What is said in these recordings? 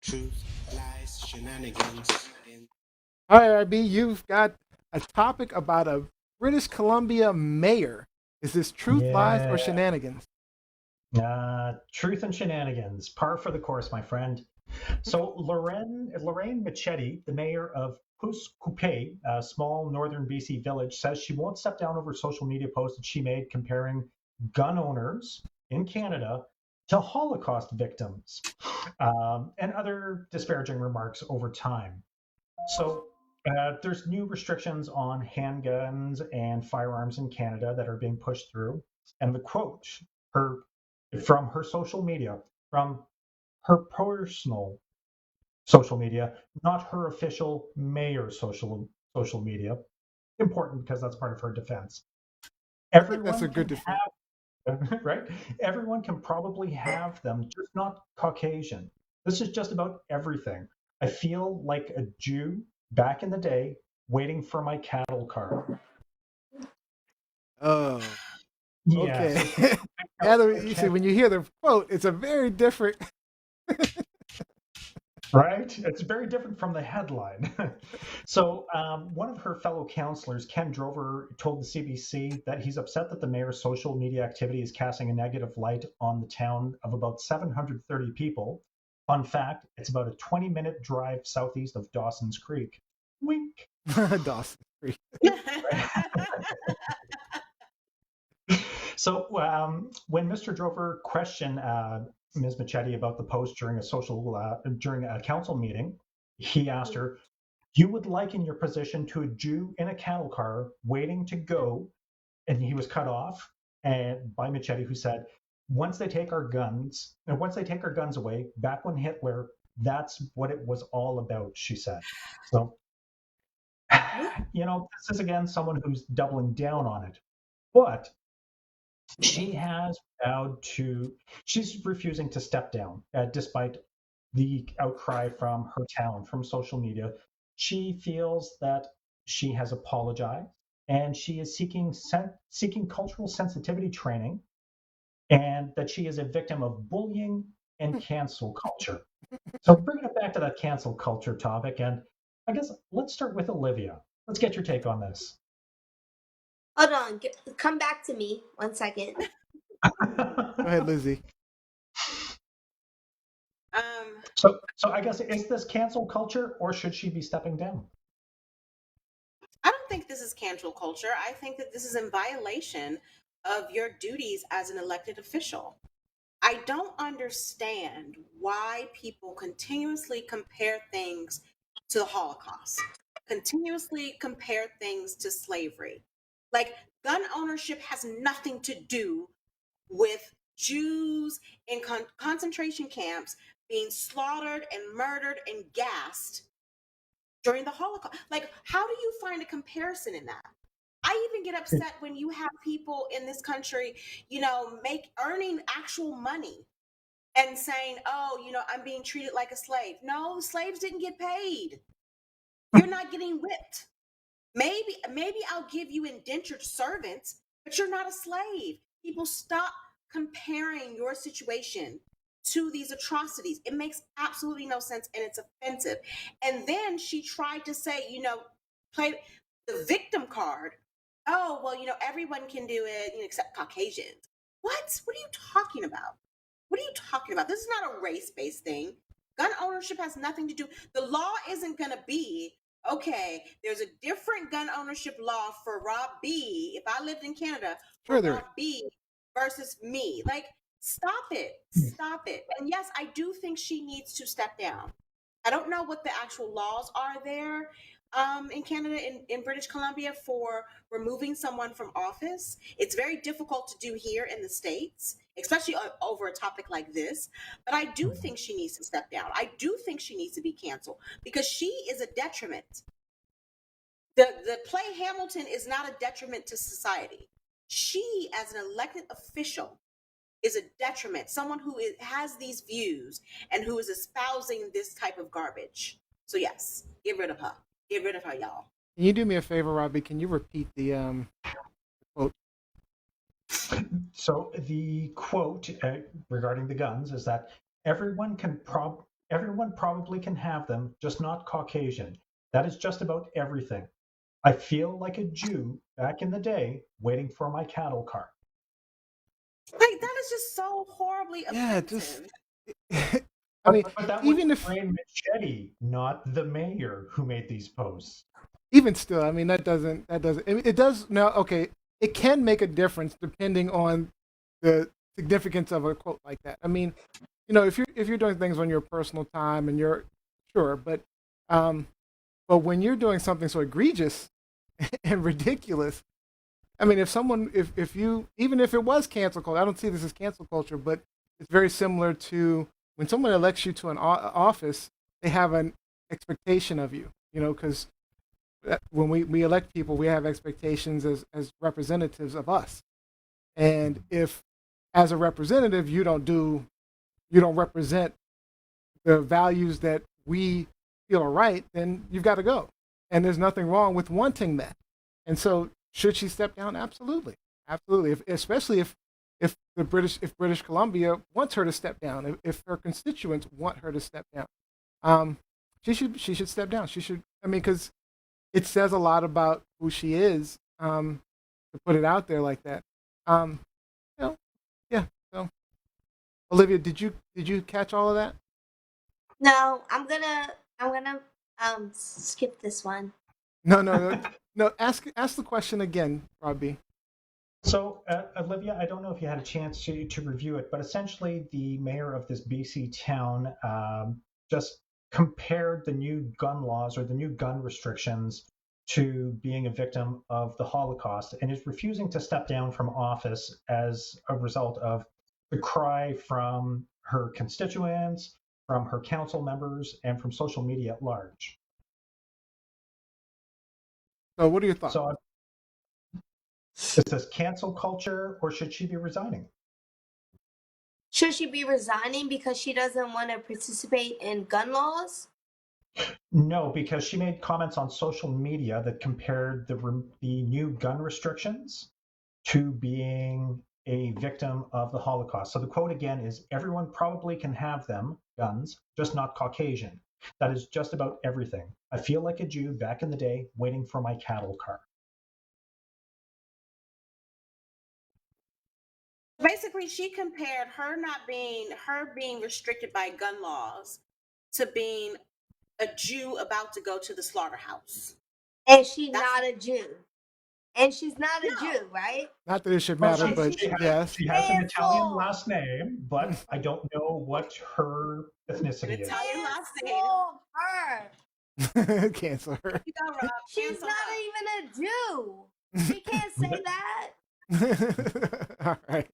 Truth, lies, shenanigans. All right, RB, you've got a topic about a British Columbia mayor. Is this truth, lies, or Yeah, shenanigans? truth and shenanigans, par for the course, my friend. So Lorraine Machete, the mayor of Pouce Coupe, a small northern BC village, says she won't step down over social media posts that she made comparing gun owners in Canada to Holocaust victims and other disparaging remarks over time. So there's new restrictions on handguns and firearms in Canada that are being pushed through. And the quote her from her social media, from her personal social media, not her official mayor's social media. Important because that's part of her defense. I think that's a Everyone good can defense. have right. Everyone can probably have them, just not Caucasian. This is just about everything. I feel like a Jew back in the day waiting for my cattle car. Oh, Yeah, okay. so she picked out a You see, cat, when you hear the quote, it's a very different. right? It's very different from the headline. So, one of her fellow councillors, Ken Drover, told the CBC that he's upset that the mayor's social media activity is casting a negative light on the town of about 730 people. Fun fact, it's about a 20-minute drive southeast of Dawson's Creek. Wink. Dawson Creek. So, when Mr. Drover questioned Ms. Machete about the post during a council meeting, he asked her, "You would liken your position to a Jew in a cattle car waiting to go," and he was cut off and by Machete, who said, once they take our guns away, back when Hitler, that's what it was all about," she said. So, this is again someone who's doubling down on it. But she has vowed to, she's refusing to step down despite the outcry from her town, from social media. She feels that she has apologized and she is seeking cultural sensitivity training, and that she is a victim of bullying and cancel culture. So bringing it back to that cancel culture topic, and I guess let's start with Olivia. Let's get your take on this. Hold on. Come back to me 1 second. Go ahead, Lizzie. So I guess, is this cancel culture or should she be stepping down? I don't think this is cancel culture. I think that this is in violation of your duties as an elected official. I don't understand why people continuously compare things to the Holocaust, continuously compare things to slavery. Like, gun ownership has nothing to do with Jews in concentration camps being slaughtered and murdered and gassed during the Holocaust. Like, how do you find a comparison in that? I even get upset when you have people in this country, earning actual money and saying, "Oh, I'm being treated like a slave." No, slaves didn't get paid. You're not getting whipped. Maybe I'll give you indentured servants, but you're not a slave. People, stop comparing your situation to these atrocities. It makes absolutely no sense and it's offensive. And then she tried to say, play the victim card. Oh, well, everyone can do it, except Caucasians. What are you talking about? What are you talking about? This is not a race-based thing. Gun ownership has nothing to do. The law isn't going to be, okay, there's a different gun ownership law for Rob B. If I lived in Canada, for Sure, there is. Rob B versus me. Like, stop it. Stop it. And yes, I do think she needs to step down. I don't know what the actual laws are there in Canada, in British Columbia, for removing someone from office. It's very difficult to do here in the States, especially over a topic like this. But I do think she needs to step down. I do think she needs to be canceled because she is a detriment. The play Hamilton is not a detriment to society. She, as an elected official, is a detriment. Someone who has these views and who is espousing this type of garbage. So yes, get rid of her. Get rid of her, y'all. Can you do me a favor, Robbie? Can you repeat the quote? So the quote regarding the guns is that everyone can Everyone probably can have them, just not Caucasian. That is just about everything. I feel like a Jew back in the day waiting for my cattle car. Like that is just so horribly Yeah, just offensive. I mean, But that was even if Lorraine Machete, not the mayor, who made these posts. even still, I mean it does now. Okay, it can make a difference depending on the significance of a quote like that. I mean, if you're doing things on your personal time and you're sure, um, but when you're doing something so egregious and ridiculous, I mean, if you, even if it was cancel culture, I don't see this as cancel culture, but it's very similar to when someone elects you to an office, they have an expectation of you, because when we elect people, we have expectations as representatives of us. And if, as a representative, you don't represent the values that we feel are right, then you've got to go. And there's nothing wrong with wanting that. And so, should she step down? Absolutely, absolutely. Especially if British Columbia wants her to step down, if her constituents want her to step down, she should step down. She should. I mean, because it says a lot about who she is, to put it out there like that. Um, yeah. So, Olivia, did you catch all of that? No, I'm gonna skip this one. No. Ask the question again, Robbie. So, Olivia, I don't know if you had a chance to review it, but essentially, the mayor of this BC town just compared the new gun laws or the new gun restrictions to being a victim of the Holocaust and is refusing to step down from office as a result of the cry from her constituents, from her council members, and from social media at large. So, what are your thoughts? So, is this cancel culture or should she be resigning? Should she be resigning because she doesn't want to participate in gun laws? No, because she made comments on social media that compared the new gun restrictions to being a victim of the Holocaust. So the quote again is, everyone probably can have them, guns, just not Caucasian. That is just about everything. I feel like a Jew back in the day waiting for my cattle car. Basically, she compared her being restricted by gun laws to being a Jew about to go to the slaughterhouse. And she's That's not a Jew. And she's not a no. Jew, right? Not that it should Well, matter, And but she's yes. she has an Italian cancel. last name, but I don't know what her ethnicity is. Italian last name. Cancel her. Cancel her. You go, Rob. She's Cancel not her. even a Jew. She can't say that. All right.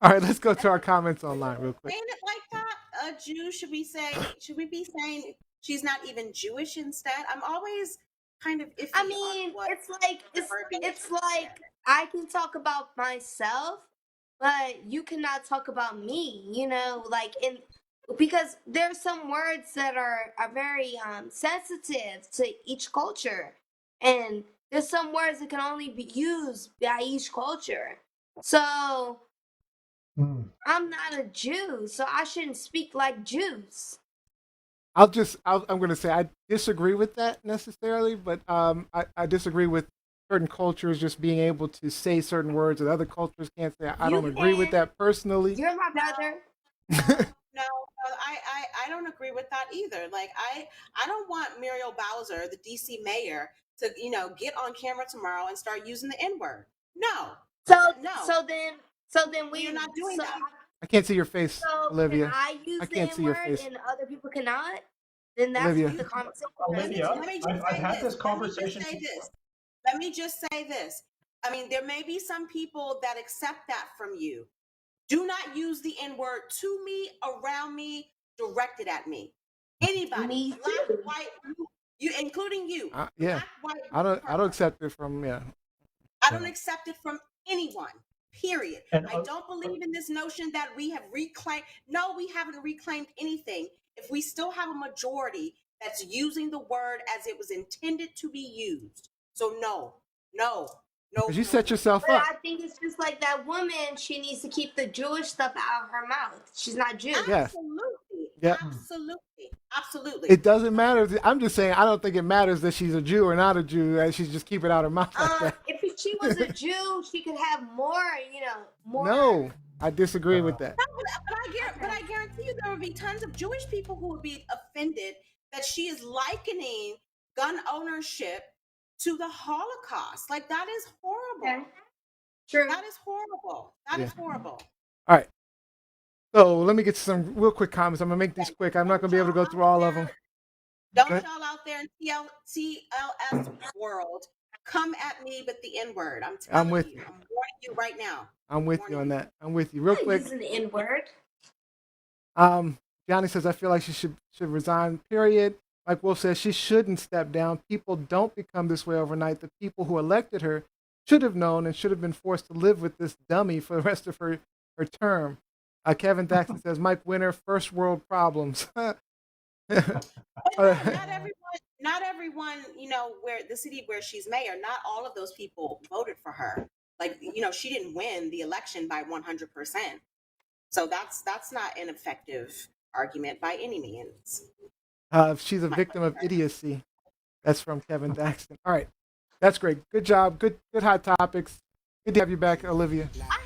All right, let's go to our comments online real quick. Saying it like that, a Jew should be saying. Should we be saying she's not even Jewish instead? I'm always kind of iffy I on mean, what it's like I can talk about myself, but you cannot talk about me, like because there's some words that are very sensitive to each culture. And there's some words that can only be used by each culture. So I'm not a Jew, so I shouldn't speak like Jews. I'm going to say I disagree with that necessarily, but I disagree with certain cultures just being able to say certain words that other cultures can't say. I don't agree with that personally. You're my brother. No, I don't agree with that either. Like I don't want Muriel Bowser, the DC mayor, to get on camera tomorrow and start using the N word. No, no, So then you're not doing that. I can't see your face, So Olivia. can I use I the can't see your N-word face. and other people cannot? Then that's Olivia. what the conversation Olivia, Let me just I've say had this. this conversation. Let me just say this. I mean, there may be some people that accept that from you. Do not use the N word to me, around me, directed at me. Anybody, Me black, too. white, you, including you. Yeah. Black, white, I don't purple. accept it from I don't accept it from anyone. Period. And I don't believe in this notion that we have reclaimed. No, we haven't reclaimed anything. If we still have a majority that's using the word as it was intended to be used. So no. Because you set yourself But up. I think it's just like that woman. She needs to keep the Jewish stuff out of her mouth. She's not Jewish. Yeah. Absolutely. Yeah. Absolutely. It doesn't matter. I'm just saying I don't think it matters that she's a Jew or not a Jew. That she's just keep it out her mouth like that. If she was a Jew, she could have more, more. No, I disagree with that. No, but I guarantee you there would be tons of Jewish people who would be offended that she is likening gun ownership to the Holocaust. Like, that is horrible. Okay. True. That is horrible. That is horrible. All right. So let me get some real quick comments. I'm gonna make these quick. I'm not gonna be able to go through all of them. Don't y'all out there in TLS world come at me with the N word. I'm telling with you. you. I'm warning you right now. I'm with you on that. I'm with you. Real quick. Using the N word. Johnny says I feel like she should resign. Period. Like Wolf says, she shouldn't step down. People don't become this way overnight. The people who elected her should have known and should have been forced to live with this dummy for the rest of her term. Kevin Daxton says, Mike Winter, first world problems. But not everyone, where the city where she's mayor, not all of those people voted for her. Like, she didn't win the election by 100%. So that's not an effective argument by any means. She's a victim of idiocy. That's from Kevin Daxton. All right. That's great. Good job. Good hot topics. Good to have you back, Olivia. I